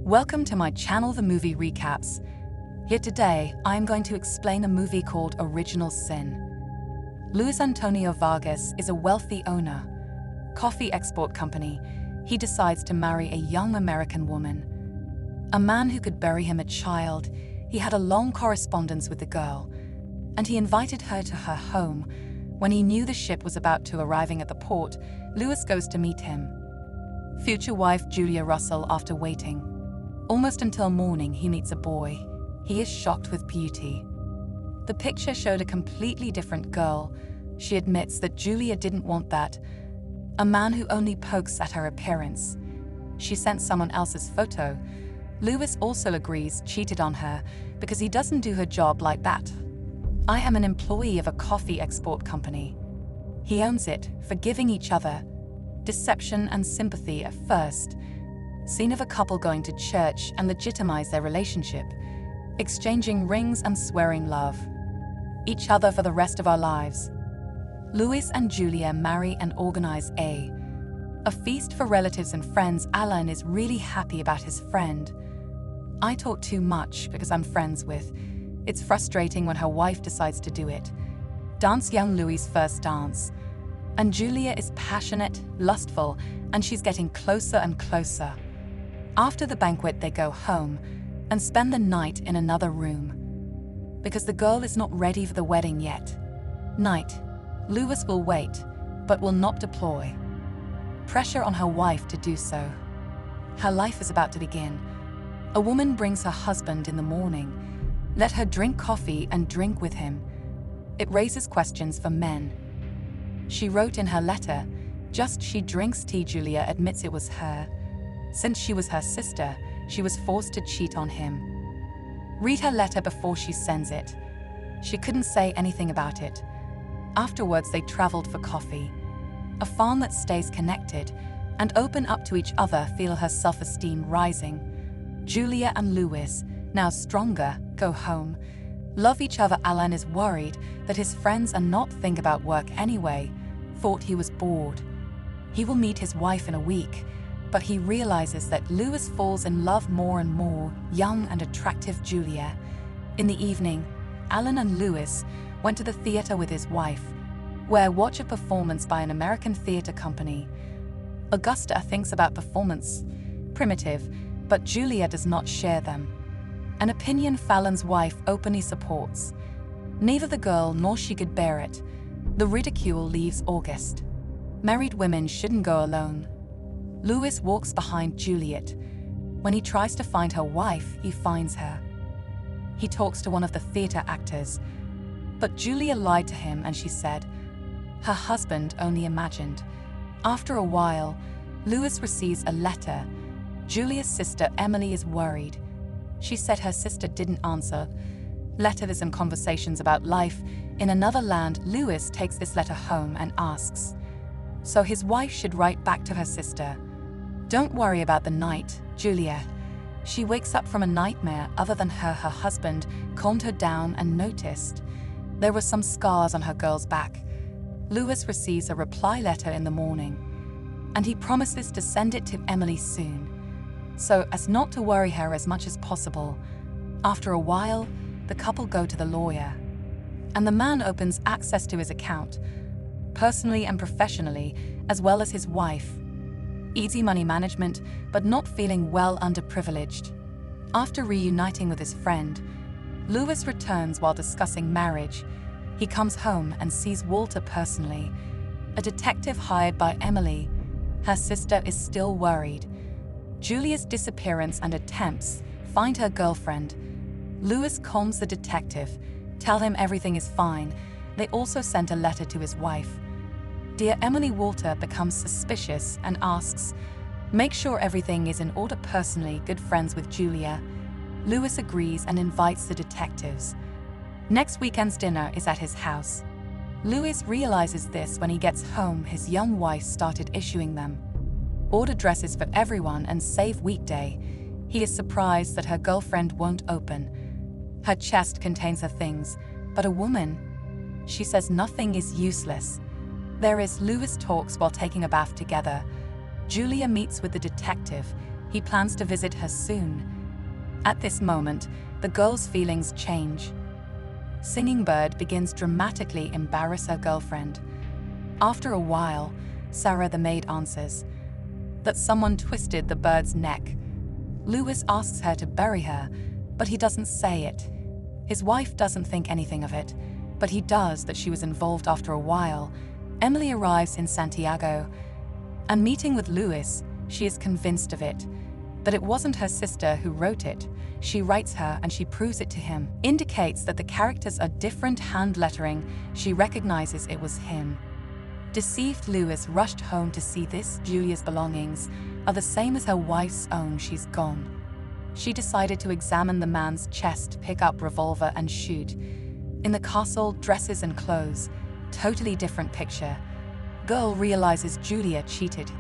Welcome to my channel, The Movie Recaps. Here today, I'm going to explain a movie called Original Sin. Luis Antonio Vargas is a wealthy owner, coffee export company. He decides to marry a young American woman. A man who could bury him a child. He had a long correspondence with the girl, and he invited her to her home. When he knew the ship was about to arriving at the port, Luis goes to meet him. Future wife Julia Russell. After waiting almost until morning, he meets a boy. He is shocked with beauty. The picture showed a completely different girl. She admits that Julia didn't want that. A man who only pokes at her appearance. She sent someone else's photo. Luis also agrees, cheated on her because he doesn't do her job like that. I am an employee of a coffee export company. He owns it, forgiving each other. Deception and sympathy at first. Scene of a couple going to church and legitimize their relationship, exchanging rings and swearing love each other for the rest of our lives. Luis and Julia marry and organize a feast for relatives and friends. Alan is really happy about his friend. I talk too much because I'm friends with. It's frustrating when her wife decides to do it. Dance young Luis' first dance. And Julia is passionate, lustful, and she's getting closer and closer. After the banquet, they go home and spend the night in another room because the girl is not ready for the wedding yet. Night. Luis will wait, but will not deploy. Pressure on her wife to do so. Her life is about to begin. A woman brings her husband in the morning. Let her drink coffee and drink with him. It raises questions for men. She wrote in her letter, just she drinks tea. Julia admits it was her. Since she was her sister, she was forced to cheat on him. Read her letter before she sends it. She couldn't say anything about it. Afterwards, they traveled for coffee. A farm that stays connected and open up to each other. Feel her self-esteem rising. Julia and Luis, now stronger, go home. Love each other. Alan is worried that his friends are not think about work anyway. Thought he was bored. He will meet his wife in a week, but he realizes that Luis falls in love more and more. Young and attractive Julia. In the evening, Alan and Luis went to the theater with his wife, where watch a performance by an American theater company. Augusta thinks about performance primitive, but Julia does not share them. An opinion Fallon's wife openly supports. Neither the girl nor she could bear it. The ridicule leaves August. Married women shouldn't go alone. Luis walks behind Juliet. When he tries to find her wife, he finds her. He talks to one of the theater actors, but Julia lied to him and she said her husband only imagined. After a while, Luis receives a letter. Julia's sister Emily is worried. She said her sister didn't answer. Letters and conversations about life in another land. Luis takes this letter home and asks, so his wife should write back to her sister. Don't worry about the night, Julia. She wakes up from a nightmare. Other than her husband calmed her down and noticed there were some scars on her girl's back. Luis receives a reply letter in the morning, and he promises to send it to Emily soon, so as not to worry her as much as possible. After a while, the couple go to the lawyer, and the man opens access to his account, personally and professionally, as well as his wife. Easy money management, but not feeling well, underprivileged. After reuniting with his friend, Luis returns while discussing marriage. He comes home and sees Walter personally, a detective hired by Emily. Her sister is still worried. Julia's disappearance and attempts find her girlfriend. Luis calms the detective, tell him everything is fine. They also sent a letter to his wife. Dear Emily. Walter becomes suspicious and asks, make sure everything is in order. Personally good friends with Julia. Luis agrees and invites the detectives. Next weekend's dinner is at his house. Luis realizes this when he gets home. His young wife started issuing them order dresses for everyone and save weekday. He is surprised that her girlfriend won't open. Her chest contains her things, but a woman. She says nothing is useless. There is. Luis talks while taking a bath together. Julia meets with the detective. He He plans to visit her soon. At this moment, the girl's feelings change. Singing Bird begins dramatically embarrass her girlfriend. After a while, Sarah the maid answers that someone twisted the bird's neck. Lewis asks her to bury her, but he doesn't say it. His wife doesn't think anything of it, but he does that she was involved after a while. Emily arrives in Santiago, and meeting with Lewis, she is convinced of it, that it wasn't her sister who wrote it. She writes her and she proves it to him. Indicates that the characters are different hand lettering. She recognizes it was him. Deceived Lewis rushed home to see this. Julia's belongings are the same as her wife's own. She's gone. She decided to examine the man's chest, pick up revolver and shoot. In the castle, dresses and clothes. Totally different picture. Girl realizes Julia cheated.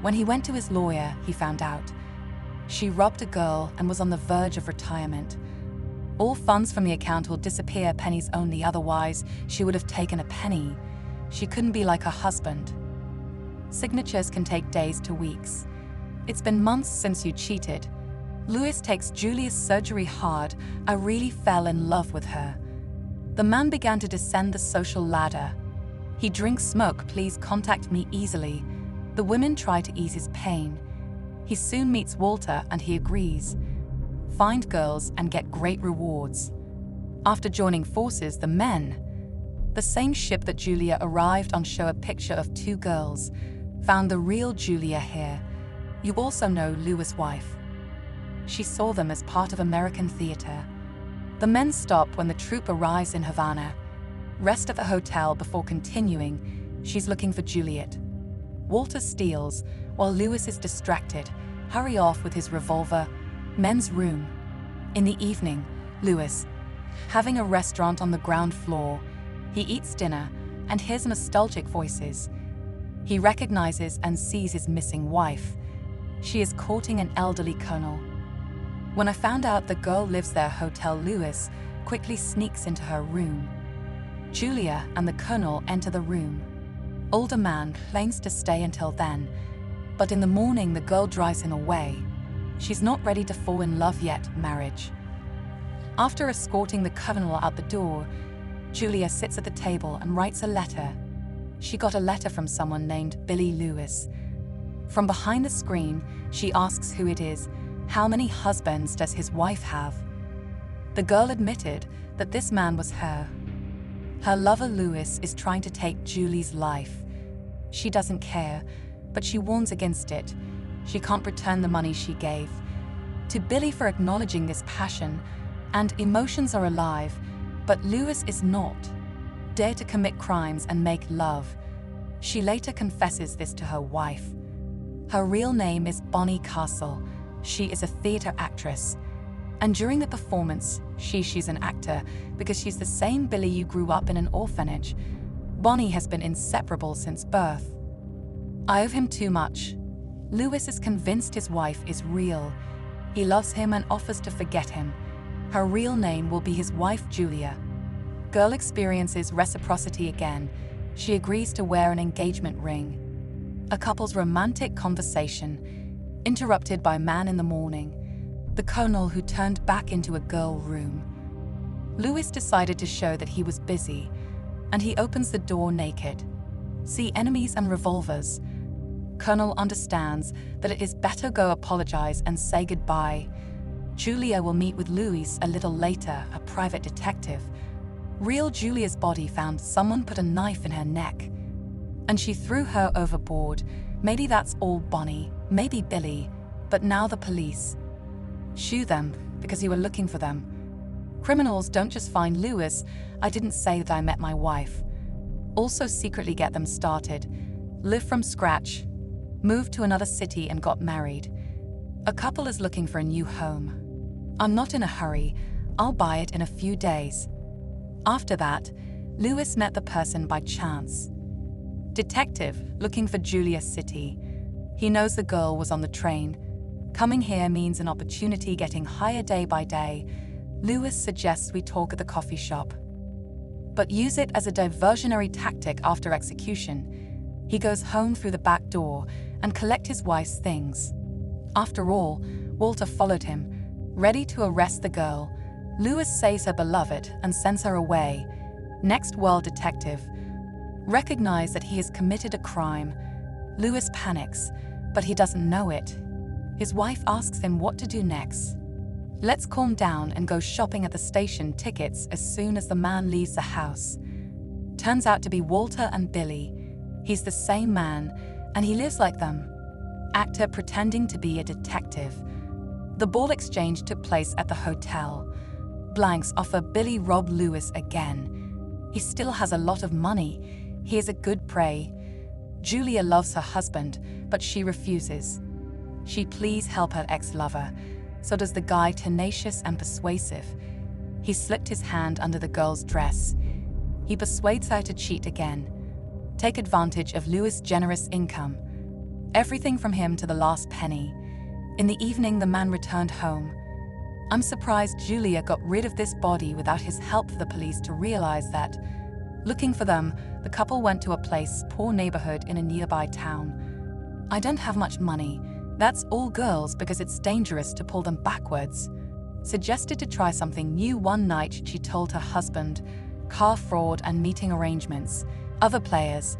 When he went to his lawyer, he found out. She robbed a girl and was on the verge of retirement. All funds from the account will disappear, pennies only, otherwise she would have taken a penny. She couldn't be like her husband. Signatures can take days to weeks. It's been months since you cheated. Lewis takes Julia's surgery hard. I really fell in love with her. The man began to descend the social ladder. He drinks smoke, please contact me easily. The women try to ease his pain. He soon meets Walter and he agrees. Find girls and get great rewards. After joining forces, the men, the same ship that Julia arrived on, show a picture of two girls. Found the real Julia here. You also know Lewis' wife. She saw them as part of American theater. The men stop when the troupe arrives in Havana. Rest at the hotel before continuing. She's looking for Juliet. Walter steals, while Lewis is distracted, hurry off with his revolver. Men's room. In the evening, Lewis, having a restaurant on the ground floor, he eats dinner and hears nostalgic voices. He recognizes and sees his missing wife. She is courting an elderly colonel. When I found out the girl lives there, Hotel Lewis quickly sneaks into her room. Julia and the colonel enter the room. Older man claims to stay until then, but in the morning the girl drives him away. She's not ready to fall in love yet, marriage. After escorting the colonel out the door, Julia sits at the table and writes a letter. She got a letter from someone named Billy Lewis. From behind the screen, she asks who it is. How many husbands does his wife have? The girl admitted that this man was her. Her lover Lewis is trying to take Julie's life. She doesn't care, but she warns against it. She can't return the money she gave to Billy for acknowledging this passion, and emotions are alive, but Lewis is not. Dare to commit crimes and make love. She later confesses this to her wife. Her real name is Bonnie Castle. She is a theater actress. And during the performance, she's an actor because she's the same Billy you grew up in an orphanage. Bonnie has been inseparable since birth. I owe him too much. Lewis is convinced his wife is real. He loves him and offers to forget him. Her real name will be his wife, Julia. Girl experiences reciprocity again. She agrees to wear an engagement ring. A couple's romantic conversation, interrupted by man in the morning. The colonel who turned back into a girl room. Lewis decided to show that he was busy, and he opens the door naked. See enemies and revolvers. Colonel understands that it is better go apologize and say goodbye. Julia will meet with Louis a little later, a private detective. Real Julia's body found. Someone put a knife in her neck, and she threw her overboard. Maybe that's all Bonnie, maybe Billy, but now the police. Shoo them, because you were looking for them. Criminals don't just find Lewis. I didn't say that I met my wife. Also secretly get them started. Live from scratch. Moved to another city and got married. A couple is looking for a new home. I'm not in a hurry. I'll buy it in a few days. After that, Lewis met the person by chance. Detective looking for Julia City. He knows the girl was on the train. Coming here means an opportunity, getting higher day by day. Lewis suggests we talk at the coffee shop, but use it as a diversionary tactic after execution. He goes home through the back door and collect his wife's things. After all, Walter followed him, ready to arrest the girl. Lewis saves her beloved and sends her away. Next world detective recognizes that he has committed a crime. Lewis panics, but he doesn't know it. His wife asks him what to do next. Let's calm down and go shopping at the station tickets as soon as the man leaves the house. Turns out to be Walter and Billy. He's the same man, and he lives like them. Actor pretending to be a detective. The ball exchange took place at the hotel. Blanks offer Billy rob Lewis again. He still has a lot of money. He is a good prey. Julia loves her husband, but she refuses. She pleads help her ex-lover. So does the guy, tenacious and persuasive. He slipped his hand under the girl's dress. He persuades her to cheat again. Take advantage of Lewis' generous income. Everything from him to the last penny. In the evening, the man returned home. I'm surprised Julia got rid of this body without his help for the police to realize that. Looking for them, the couple went to a poor neighborhood in a nearby town. I don't have much money. That's all girls because it's dangerous to pull them backwards. Suggested to try something new one night, she told her husband. Car fraud and meeting arrangements. Other players.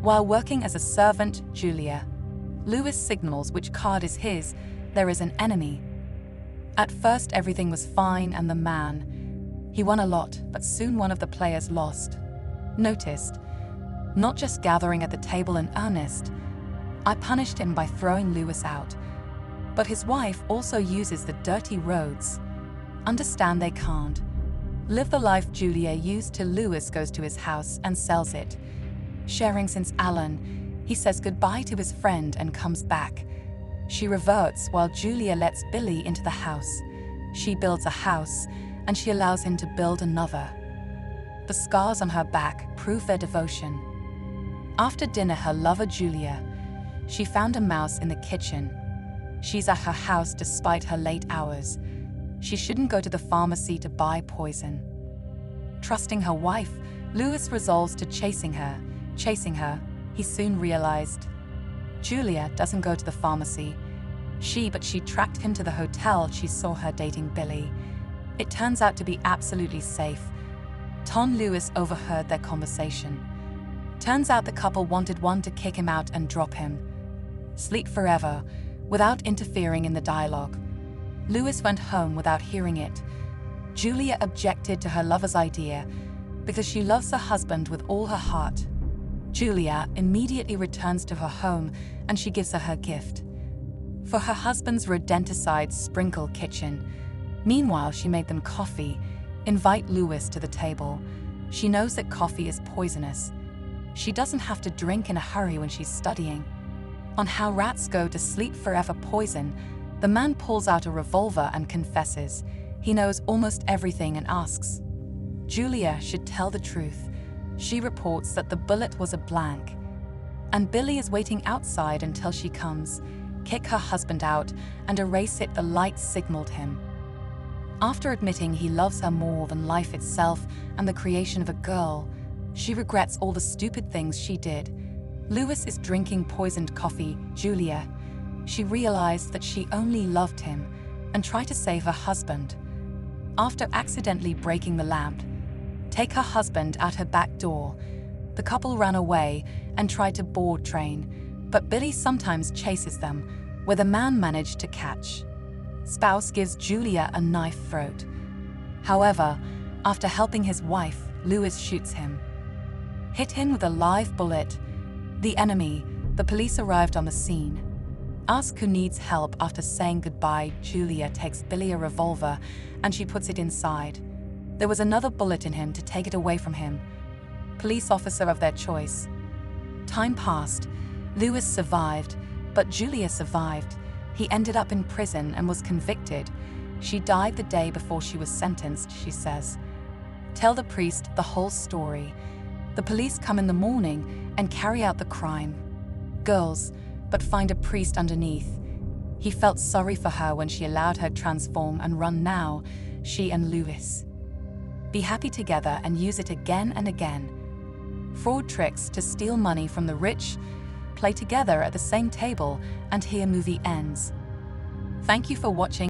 While working as a servant, Julia. Lewis signals which card is his. There is an enemy. At first everything was fine and the man. He won a lot, but soon one of the players lost. Noticed. Not just gathering at the table in earnest. I punished him by throwing Lewis out. But his wife also uses the dirty roads. Understand they can't. Live the life Julia used till Lewis goes to his house and sells it. Sharing since Alan, he says goodbye to his friend and comes back. She reverts while Julia lets Billy into the house. She builds a house, and she allows him to build another. The scars on her back prove their devotion. After dinner, her lover Julia, she found a mouse in the kitchen. She's at her house despite her late hours. She shouldn't go to the pharmacy to buy poison. Trusting her wife, Lewis resolves to chasing her. He soon realized. Julia doesn't go to the pharmacy. She tracked him to the hotel she saw her dating Billy. It turns out to be absolutely safe. Tom Lewis overheard their conversation. Turns out the couple wanted one to kick him out and drop him. Sleep forever, without interfering in the dialogue. Lewis went home without hearing it. Julia objected to her lover's idea because she loves her husband with all her heart. Julia immediately returns to her home and she gives her gift. For her husband's rodenticide sprinkle kitchen. Meanwhile, she made them coffee. Invite Lewis to the table. She knows that coffee is poisonous. She doesn't have to drink in a hurry when she's studying. On how rats go to sleep forever poison, the man pulls out a revolver and confesses. He knows almost everything and asks. Julia should tell the truth. She reports that the bullet was a blank. And Billy is waiting outside until she comes, kick her husband out, and erase it. The light signaled him. After admitting he loves her more than life itself and the creation of a girl, she regrets all the stupid things she did. Lewis is drinking poisoned coffee. Julia. She realized that she only loved him and tried to save her husband. After accidentally breaking the lamp, take her husband out her back door. The couple ran away and tried to board train, but Billy sometimes chases them, where the man managed to catch. Spouse gives Julia a knife throat. However, after helping his wife, Lewis shoots him. Hit him with a live bullet. The enemy, the police arrived on the scene. Ask who needs help. After saying goodbye, Julia takes Billy a revolver and she puts it inside. There was another bullet in him to take it away from him. Police officer of their choice. Time passed. Lewis survived, but Julia survived. He ended up in prison and was convicted. She died the day before she was sentenced, she says. Tell the priest the whole story. The police come in the morning and carry out the crime. Girls, but find a priest underneath. He felt sorry for her when she allowed her transform and run. Now, she and Lewis be happy together and use it again and again. Fraud tricks to steal money from the rich, play together at the same table, and here movie ends. Thank you for watching.